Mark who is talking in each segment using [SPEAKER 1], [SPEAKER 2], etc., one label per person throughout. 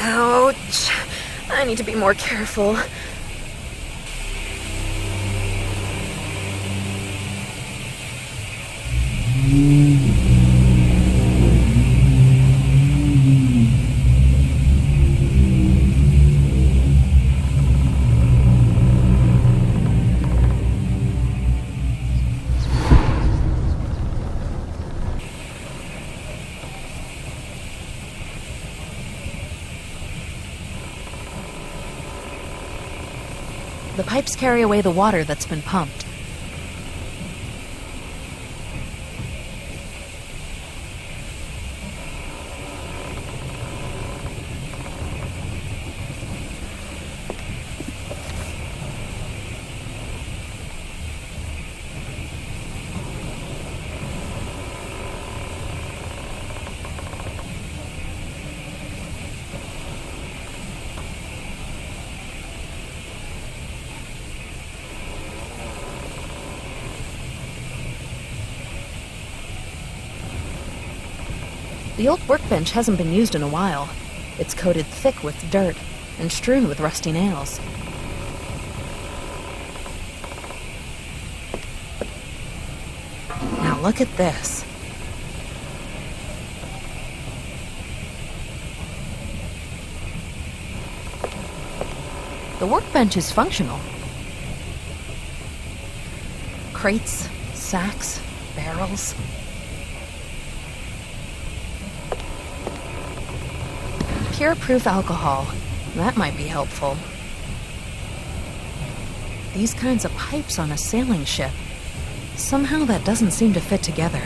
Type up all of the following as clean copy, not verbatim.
[SPEAKER 1] Ouch. I need to be more careful.
[SPEAKER 2] The pipes carry away the water that's been pumped. The old workbench hasn't been used in a while. It's coated thick with dirt and strewn with rusty nails. Now look at this. The workbench is functional. Crates, sacks, barrels. Pure-proof alcohol. That might be helpful. These kinds of pipes on a sailing ship. Somehow that doesn't seem to fit together.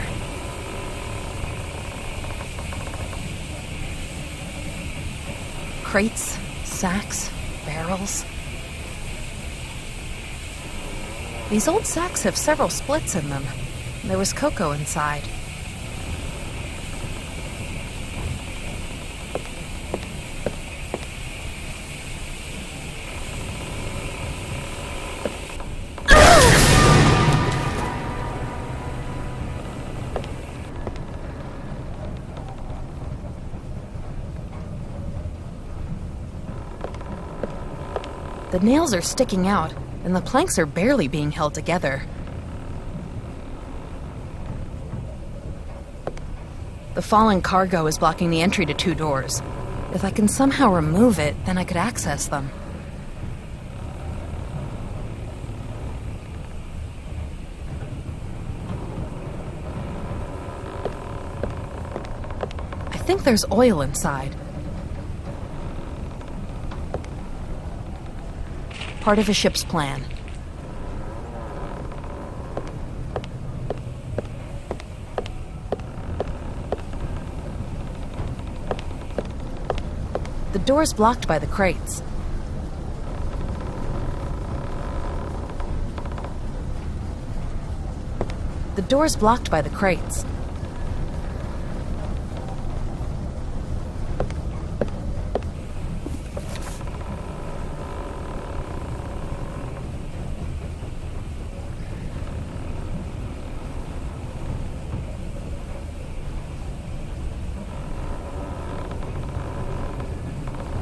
[SPEAKER 2] Crates, sacks, barrels. These old sacks have several splits in them. There was cocoa inside. The nails are sticking out, and the planks are barely being held together. The fallen cargo is blocking the entry to 2 doors. If I can somehow remove it, then I could access them. I think there's oil inside. Part of a ship's plan. The door's blocked by the crates. The door's blocked by the crates.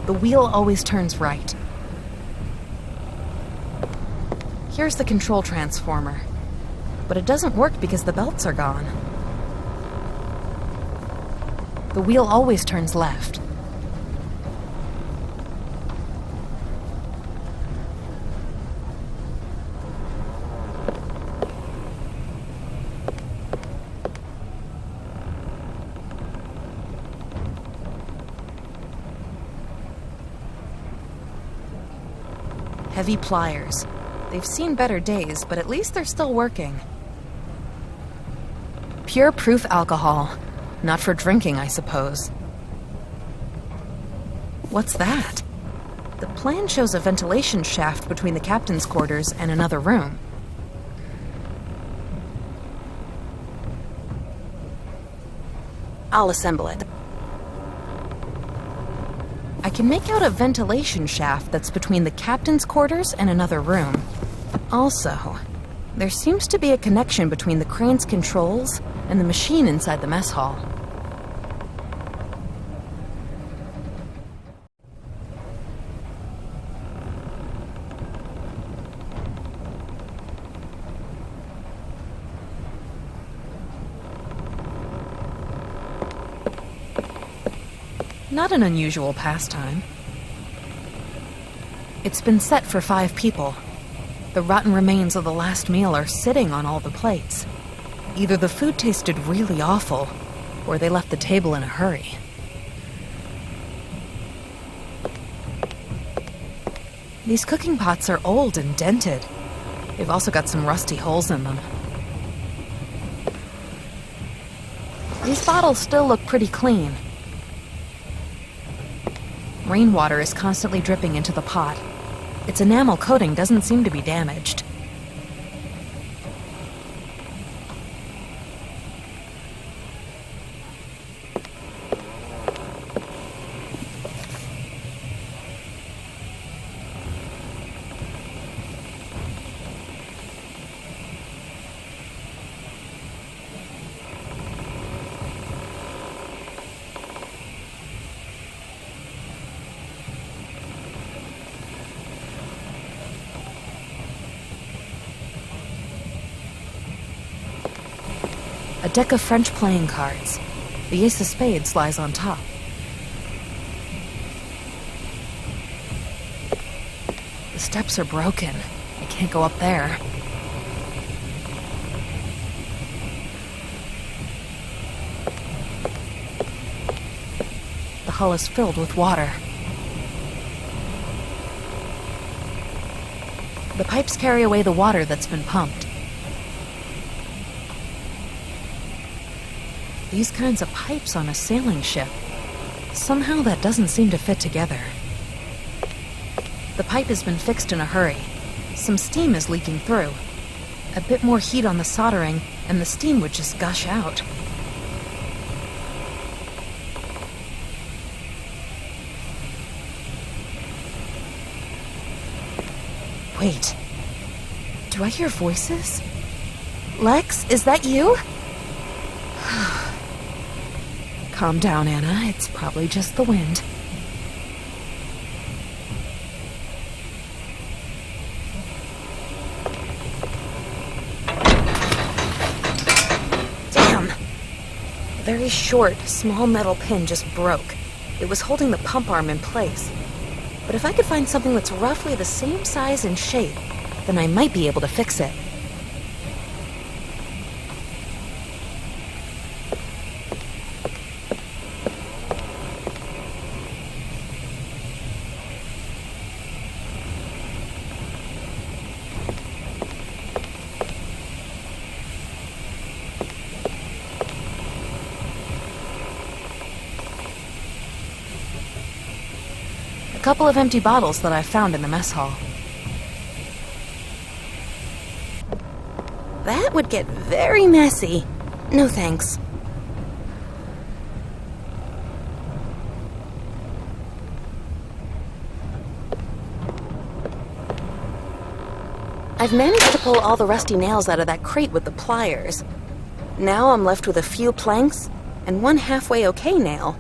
[SPEAKER 2] The wheel always turns right. Here's the control transformer, but it doesn't work because the belts are gone. The wheel always turns left. Heavy pliers. They've seen better days, but at least they're still working. Pure-proof alcohol. Not for drinking, I suppose. What's that? The plan shows a ventilation shaft between the captain's quarters and another room. I'll assemble it. I can make out a ventilation shaft that's between the captain's quarters and another room. Also, there seems to be a connection between the crane's controls and the machine inside the mess hall. Not an unusual pastime. It's been set for 5 people. The rotten remains of the last meal are sitting on all the plates. Either the food tasted really awful, or they left the table in a hurry. These cooking pots are old and dented. They've also got some rusty holes in them. These bottles still look pretty clean. Rainwater is constantly dripping into the pot. Its enamel coating doesn't seem to be damaged. A deck of French playing cards. The ace of spades lies on top. The steps are broken. I can't go up there. The hull is filled with water. The pipes carry away the water that's been pumped. These kinds of pipes on a sailing ship. Somehow that doesn't seem to fit together. The pipe has been fixed in a hurry. Some steam is leaking through. A bit more heat on the soldering, and the steam would just gush out. Wait. Do I hear voices? Lex, is that you? Calm down, Anna. It's probably just the wind. Damn! A very short, small metal pin just broke. It was holding the pump arm in place. But if I could find something that's roughly the same size and shape, then I might be able to fix it. A couple of empty bottles that I found in the mess hall. That would get very messy. No thanks. I've managed to pull all the rusty nails out of that crate with the pliers. Now I'm left with a few planks and one halfway okay nail.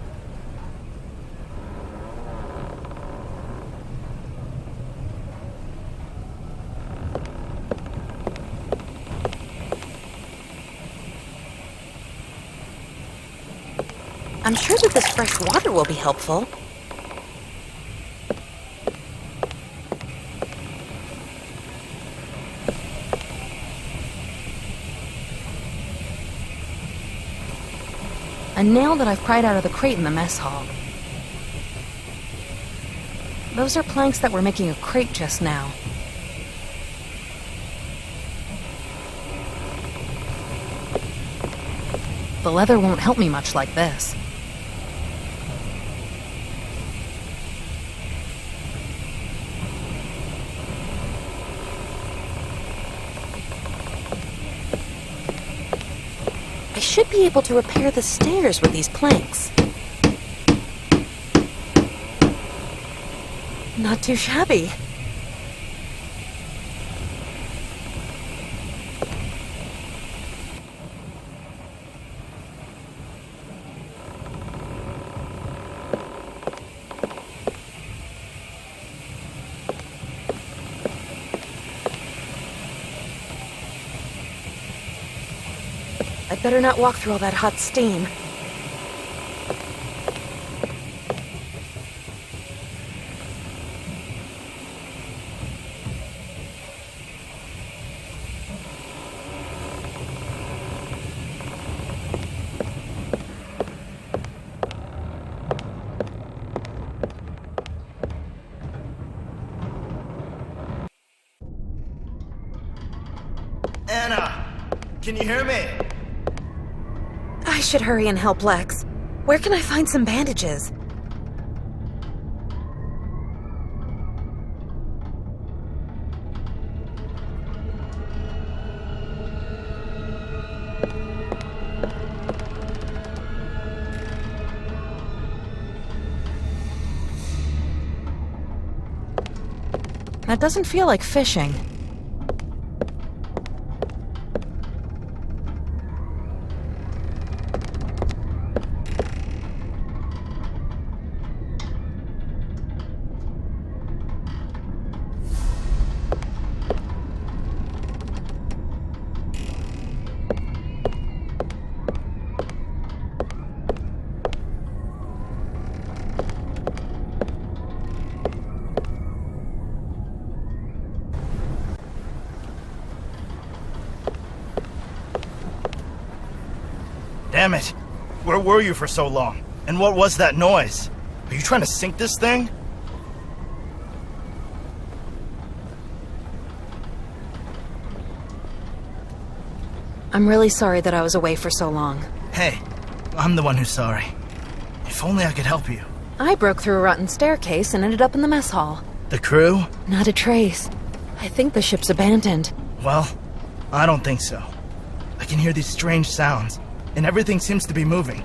[SPEAKER 2] I'm sure that this fresh water will be helpful. A nail that I've pried out of the crate in the mess hall. Those are planks that were making a crate just now. The leather won't help me much like this. I should be able to repair the stairs with these planks. Not too shabby. I'd better not walk through all that hot steam.
[SPEAKER 3] Can you hear me?
[SPEAKER 2] I should hurry and help Lex. Where can I find some bandages? That doesn't feel like fishing.
[SPEAKER 3] Damn it! Where were you for so long? And what was that noise? Are you trying to sink this thing?
[SPEAKER 2] I'm really sorry that I was away for so long.
[SPEAKER 3] Hey, I'm the one who's sorry. If only I could help you.
[SPEAKER 2] I broke through a rotten staircase and ended up in the mess hall.
[SPEAKER 3] The crew?
[SPEAKER 2] Not a trace. I think the ship's abandoned.
[SPEAKER 3] Well, I don't think so. I can hear these strange sounds, and everything seems to be moving.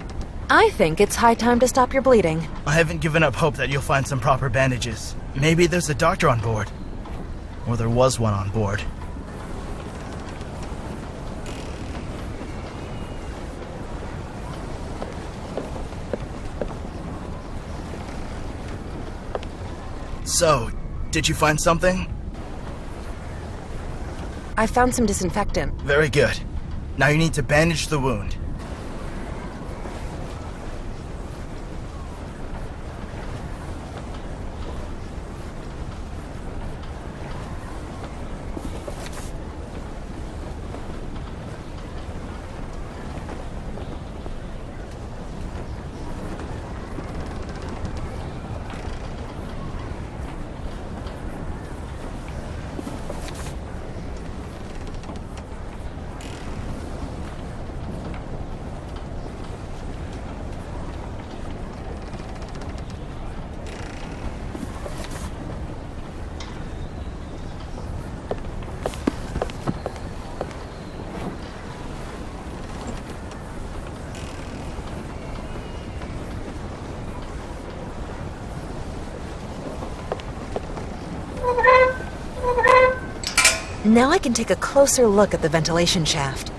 [SPEAKER 2] I think it's high time to stop your bleeding.
[SPEAKER 3] I haven't given up hope that you'll find some proper bandages. Maybe there's a doctor on board. Or there was one on board. So, did you find something?
[SPEAKER 2] I found some disinfectant.
[SPEAKER 3] Very good. Now you need to bandage the wound.
[SPEAKER 2] Now I can take a closer look at the ventilation shaft.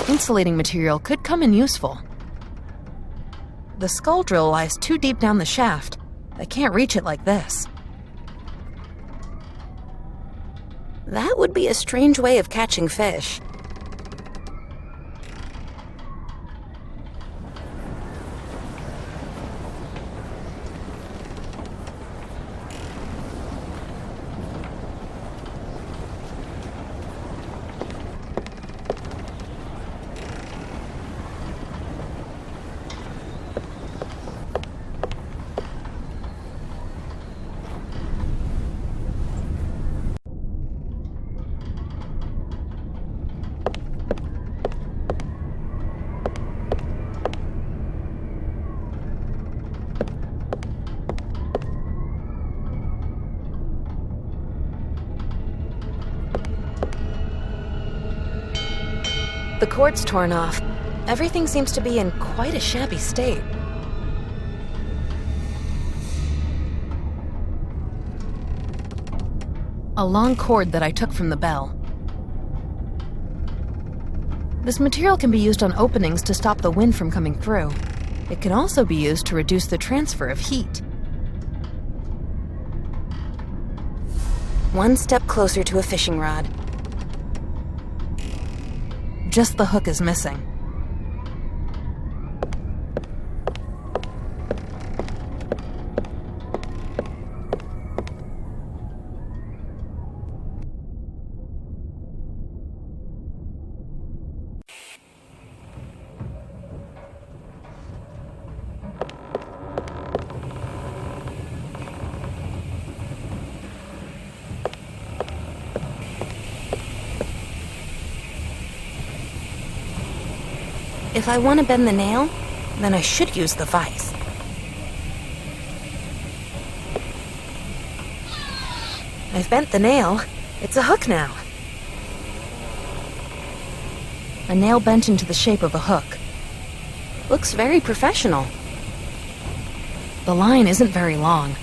[SPEAKER 2] Insulating material could come in useful. The skull drill lies too deep down the shaft. I can't reach it like this. That would be a strange way of catching fish. The cord's torn off. Everything seems to be in quite a shabby state. A long cord that I took from the bell. This material can be used on openings to stop the wind from coming through. It can also be used to reduce the transfer of heat. One step closer to a fishing rod. Just the hook is missing. If I want to bend the nail, then I should use the vise. I've bent the nail. It's a hook now. A nail bent into the shape of a hook. Looks very professional. The line isn't very long,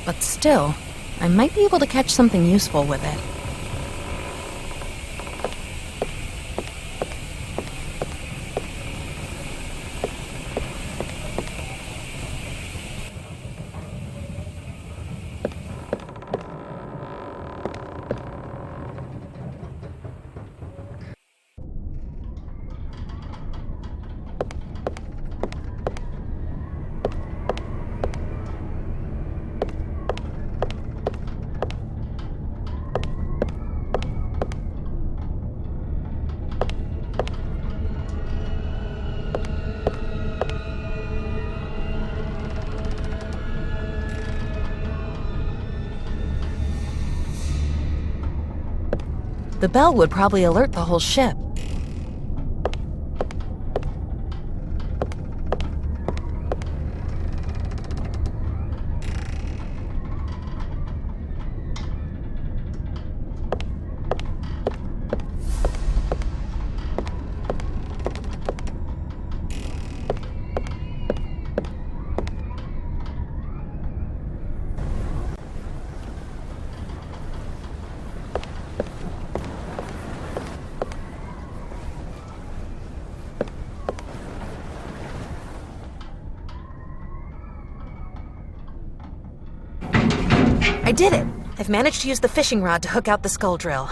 [SPEAKER 2] but still, I might be able to catch something useful with it. The bell would probably alert the whole ship. I did it! I've managed to use the fishing rod to hook out the skull drill.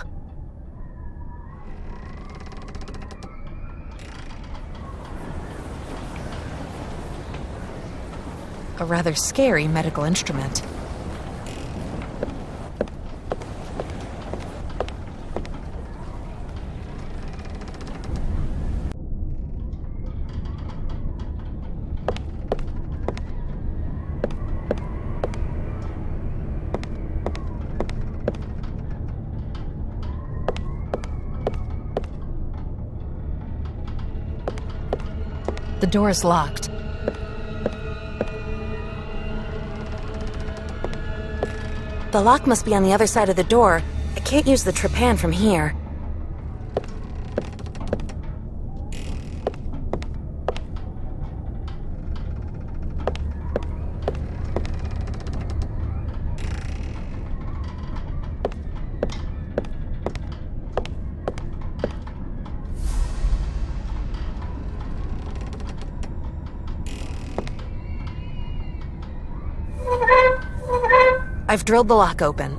[SPEAKER 2] A rather scary medical instrument. The door is locked. The lock must be on the other side of the door. I can't use the trepan from here. I've drilled the lock open.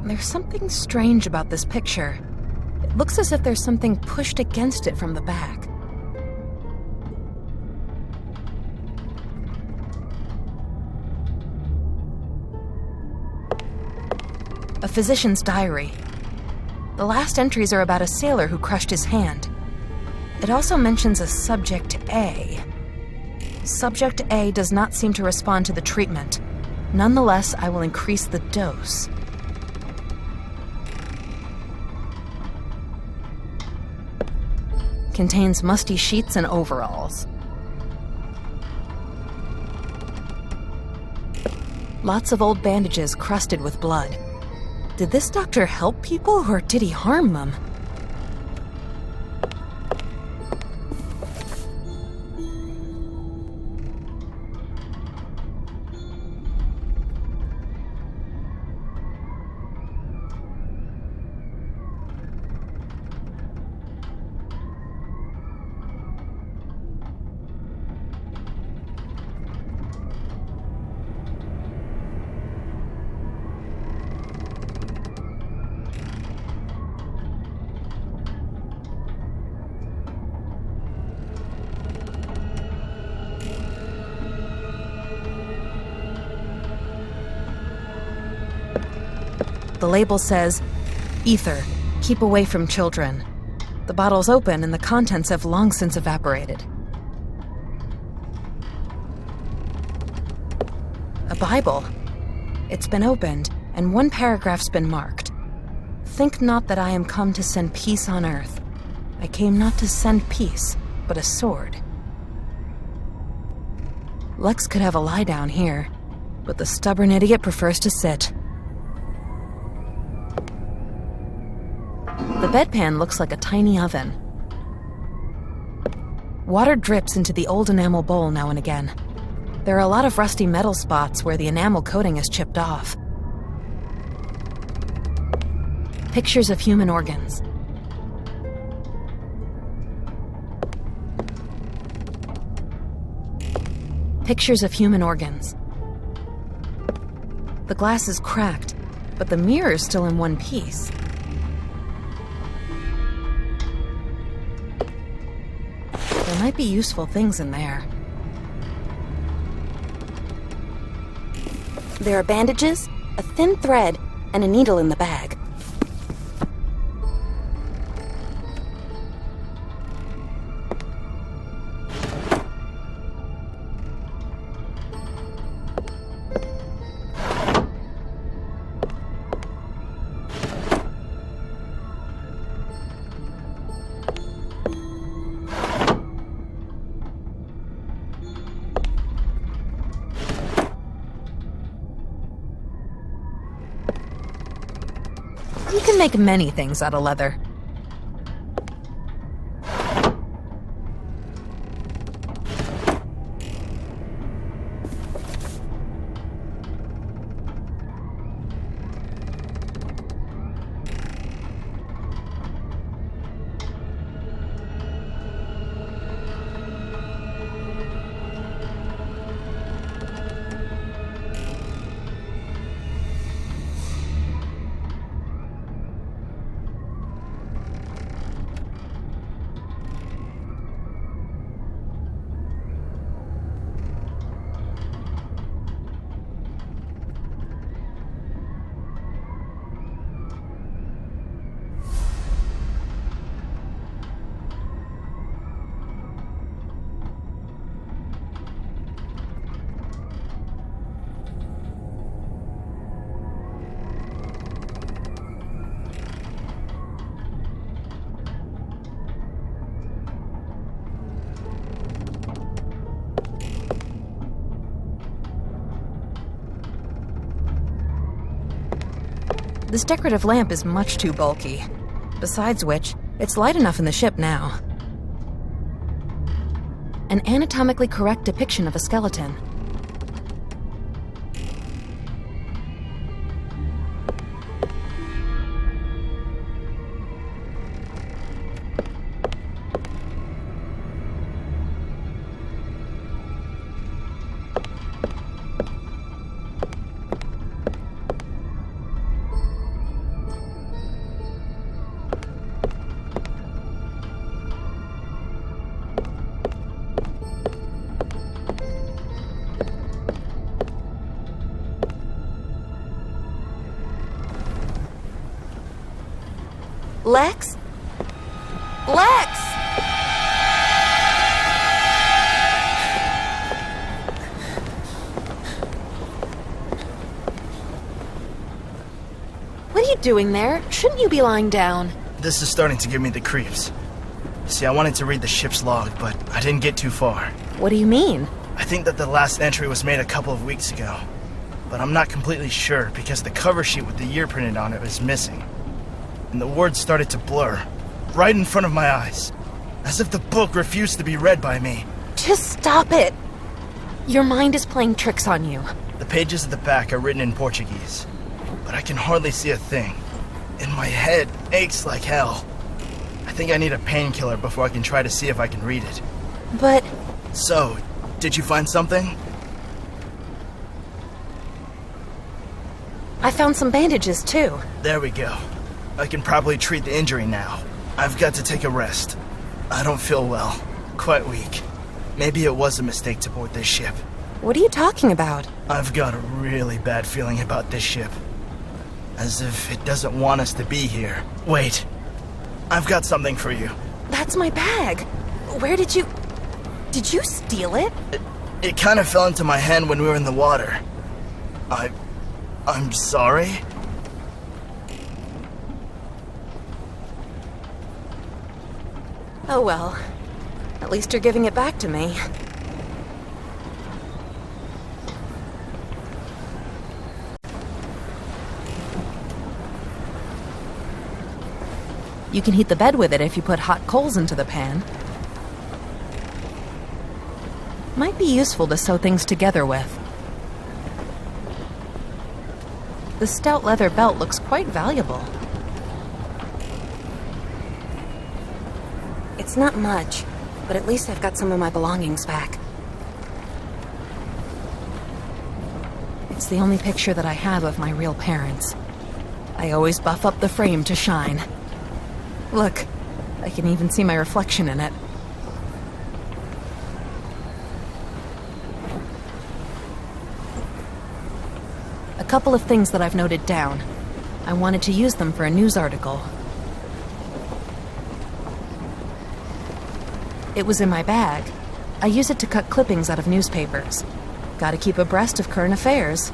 [SPEAKER 2] There's something strange about this picture. It looks as if there's something pushed against it from the back. A physician's diary. The last entries are about a sailor who crushed his hand. It also mentions a Subject A. Subject A does not seem to respond to the treatment. Nonetheless, I will increase the dose. Contains musty sheets and overalls. Lots of old bandages crusted with blood. Did this doctor help people, or did he harm them? The label says, "Ether, keep away from children." The bottle's open and the contents have long since evaporated. Bible. It's been opened, and one paragraph's been marked. Think not that I am come to send peace on earth. I came not to send peace, but a sword. Lex could have a lie down here, but the stubborn idiot prefers to sit. The bedpan looks like a tiny oven. Water drips into the old enamel bowl now and again. There are a lot of rusty metal spots where the enamel coating is chipped off. Pictures of human organs. Pictures of human organs. The glass is cracked, but the mirror is still in one piece. There might be useful things in there. There are bandages, a thin thread, and a needle in the bag. You can make many things out of leather. This decorative lamp is much too bulky. Besides which, it's light enough in the ship now. An anatomically correct depiction of a skeleton. Lex? Lex! What are you doing there? Shouldn't you be lying down?
[SPEAKER 3] This is starting to give me the creeps. See, I wanted to read the ship's log, but I didn't get too far.
[SPEAKER 2] What do you mean?
[SPEAKER 3] I think that the last entry was made a couple of weeks ago, but I'm not completely sure because the cover sheet with the year printed on it was missing. And the words started to blur, right in front of my eyes, as if the book refused to be read by me.
[SPEAKER 2] Just stop it! Your mind is playing tricks on you.
[SPEAKER 3] The pages at the back are written in Portuguese, but I can hardly see a thing. And my head aches like hell. I think I need a painkiller before I can try to see if I can read it.
[SPEAKER 2] But...
[SPEAKER 3] So, did you find something?
[SPEAKER 2] I found some bandages, too.
[SPEAKER 3] There we go. I can probably treat the injury now. I've got to take a rest. I don't feel well. Quite weak. Maybe it was a mistake to board this ship.
[SPEAKER 2] What are you talking about?
[SPEAKER 3] I've got a really bad feeling about this ship. As if it doesn't want us to be here. Wait. I've got something for you.
[SPEAKER 2] That's my bag. Where did you... Did you steal it?
[SPEAKER 3] It kind of fell into my hand when we were in the water. I'm sorry?
[SPEAKER 2] Oh well. At least you're giving it back to me. You can heat the bed with it if you put hot coals into the pan. Might be useful to sew things together with. The stout leather belt looks quite valuable. It's not much, but at least I've got some of my belongings back. It's the only picture that I have of my real parents. I always buff up the frame to shine. Look, I can even see my reflection in it. A couple of things that I've noted down. I wanted to use them for a news article. It was in my bag. I use it to cut clippings out of newspapers. Gotta keep abreast of current affairs.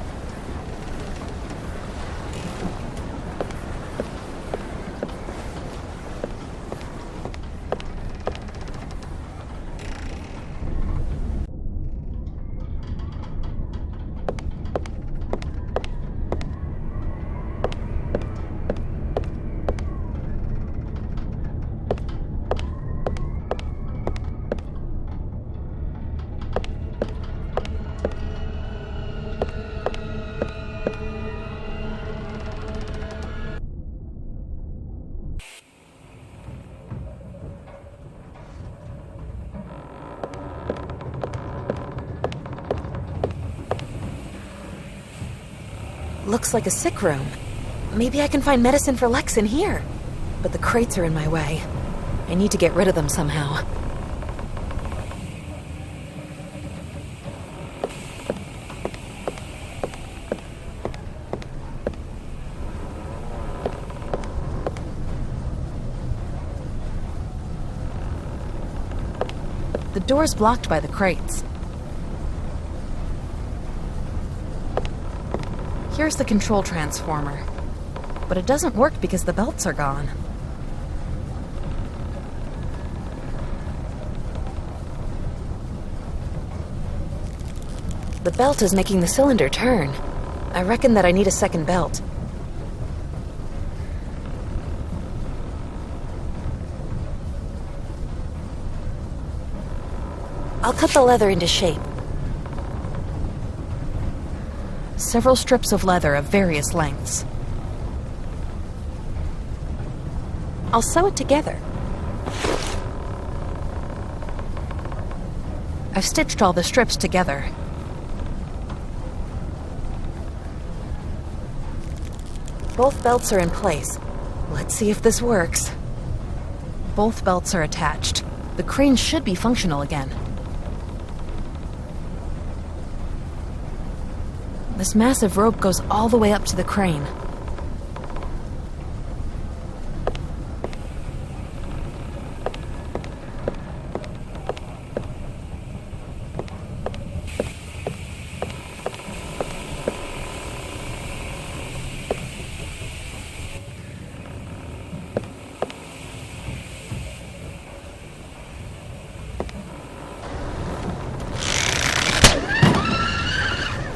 [SPEAKER 2] Looks like a sick room. Maybe I can find medicine for Lex in here. But the crates are in my way. I need to get rid of them somehow. The door's blocked by the crates. Here's the control transformer. But it doesn't work because the belts are gone. The belt is making the cylinder turn. I reckon that I need a second belt. I'll cut the leather into shape. Several strips of leather of various lengths. I'll sew it together. I've stitched all the strips together. Both belts are in place. Let's see if this works. Both belts are attached. The crane should be functional again. This massive rope goes all the way up to the crane.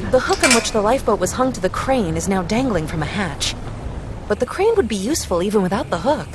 [SPEAKER 2] The hook on which the lifeboat was hung to the crane is now dangling from a hatch. But the crane would be useful even without the hook.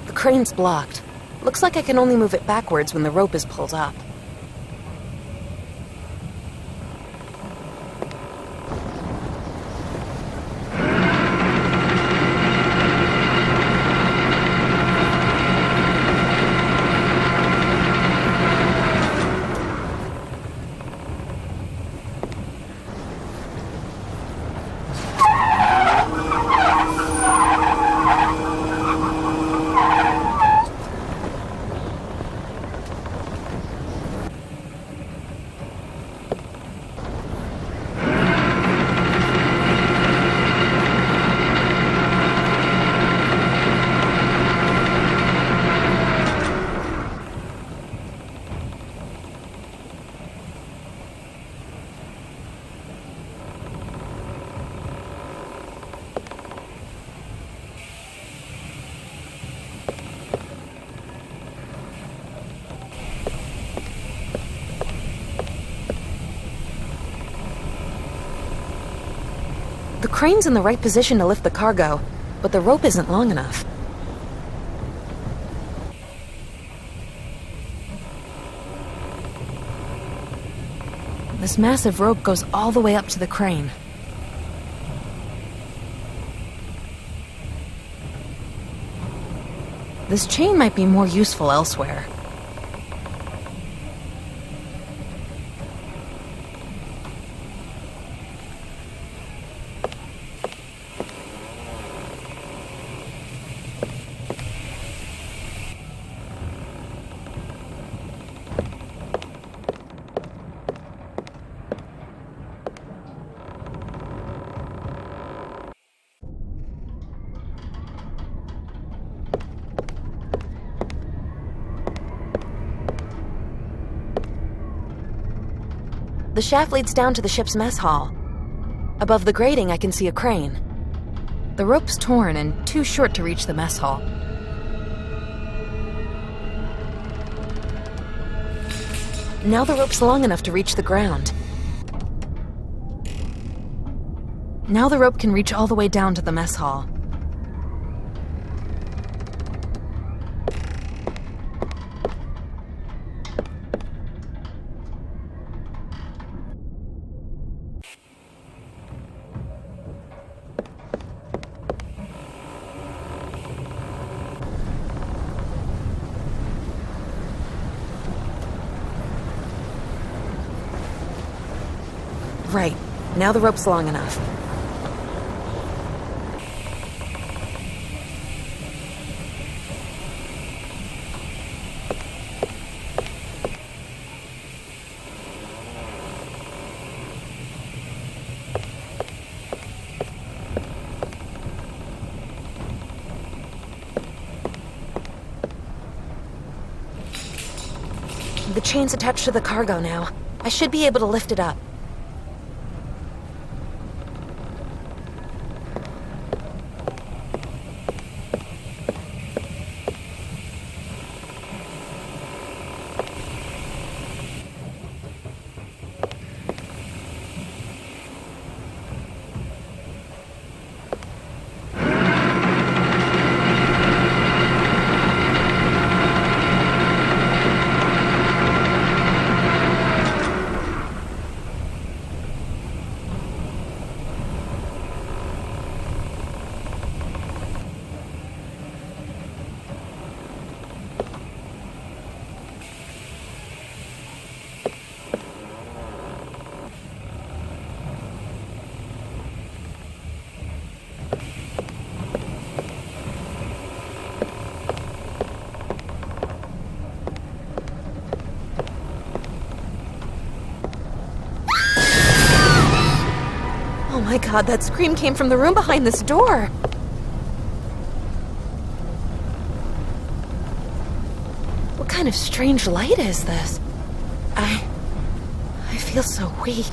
[SPEAKER 2] The crane's blocked. Looks like I can only move it backwards when the rope is pulled up. The crane's in the right position to lift the cargo, but the rope isn't long enough. This massive rope goes all the way up to the crane. This chain might be more useful elsewhere. The shaft leads down to the ship's mess hall. Above the grating, I can see a crane. The rope's torn and too short to reach the mess hall. Now the rope's long enough to reach the ground. Now the rope can reach all the way down to the mess hall. Right. Now the rope's long enough. The chain's attached to the cargo now. I should be able to lift it up. Oh my god, that scream came from the room behind this door! What kind of strange light is this? I feel so weak.